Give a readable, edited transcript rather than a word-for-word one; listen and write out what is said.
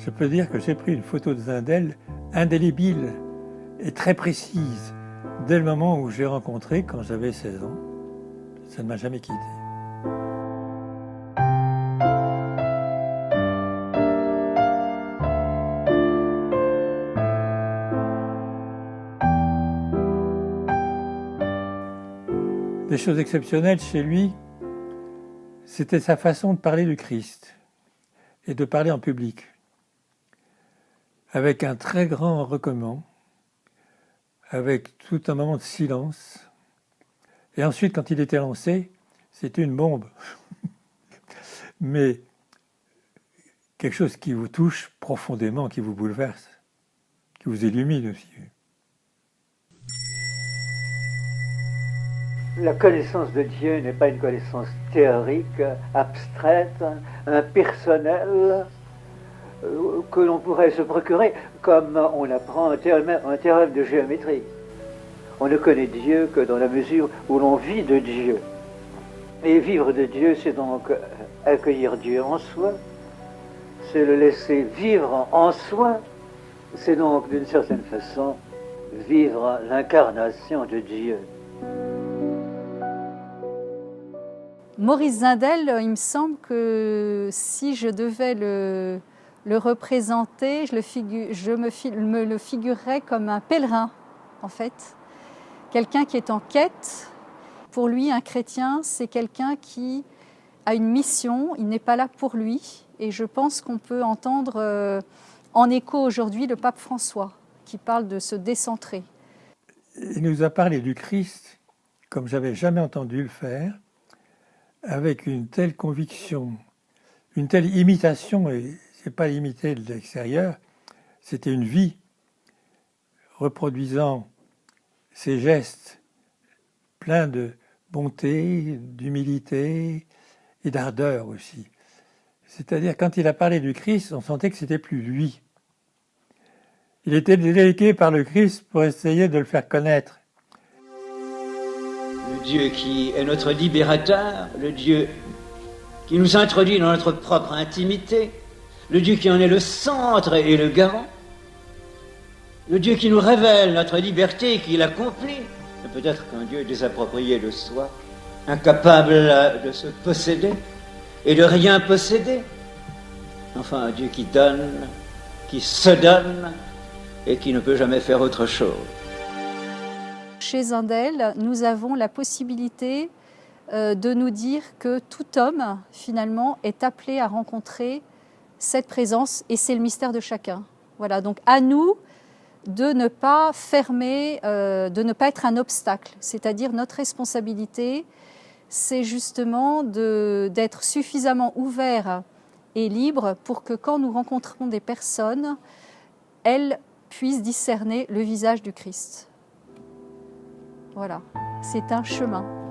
Je peux dire que j'ai pris une photo de Zindel indélébile et très précise dès le moment où je l'ai rencontré quand j'avais 16 ans. Ça ne m'a jamais quitté. Des choses exceptionnelles chez lui, c'était sa façon de parler du Christ et de parler en public, avec un très grand recueillement, avec tout un moment de silence. Et ensuite, quand il était lancé, c'était une bombe. Mais quelque chose qui vous touche profondément, qui vous bouleverse, qui vous illumine aussi. La connaissance de Dieu n'est pas une connaissance théorique, abstraite, impersonnelle, que l'on pourrait se procurer comme on apprend un théorème de géométrie. On ne connaît Dieu que dans la mesure où l'on vit de Dieu. Et vivre de Dieu, c'est donc accueillir Dieu en soi, c'est le laisser vivre en soi, c'est donc d'une certaine façon vivre l'incarnation de Dieu. Maurice Zindel, il me semble que si je devais le représenter, je me le figurerais comme un pèlerin, en fait. Quelqu'un qui est en quête. Pour lui, un chrétien, c'est quelqu'un qui a une mission, il n'est pas là pour lui. Et je pense qu'on peut entendre en écho aujourd'hui le pape François, qui parle de se décentrer. Il nous a parlé du Christ, comme j'avais jamais entendu le faire, avec une telle conviction, une telle imitation, et c'est pas imité de l'extérieur, c'était une vie, reproduisant ses gestes pleins de bonté, d'humilité et d'ardeur aussi. C'est-à-dire, quand il a parlé du Christ, on sentait que c'était plus lui. Il était délégué par le Christ pour essayer de le faire connaître. Le Dieu qui est notre libérateur, le Dieu qui nous introduit dans notre propre intimité, le Dieu qui en est le centre et le garant, le Dieu qui nous révèle notre liberté et qui l'accomplit. Peut-être qu'un Dieu désapproprié de soi, incapable de se posséder et de rien posséder. Enfin, un Dieu qui donne, qui se donne et qui ne peut jamais faire autre chose. Chez Zindel, nous avons la possibilité de nous dire que tout homme, finalement, est appelé à rencontrer cette présence et c'est le mystère de chacun. Voilà, donc à nous de ne pas fermer, de ne pas être un obstacle. C'est-à-dire notre responsabilité, c'est justement d'être suffisamment ouvert et libre pour que quand nous rencontrons des personnes, elles puissent discerner le visage du Christ. Voilà, c'est un chemin.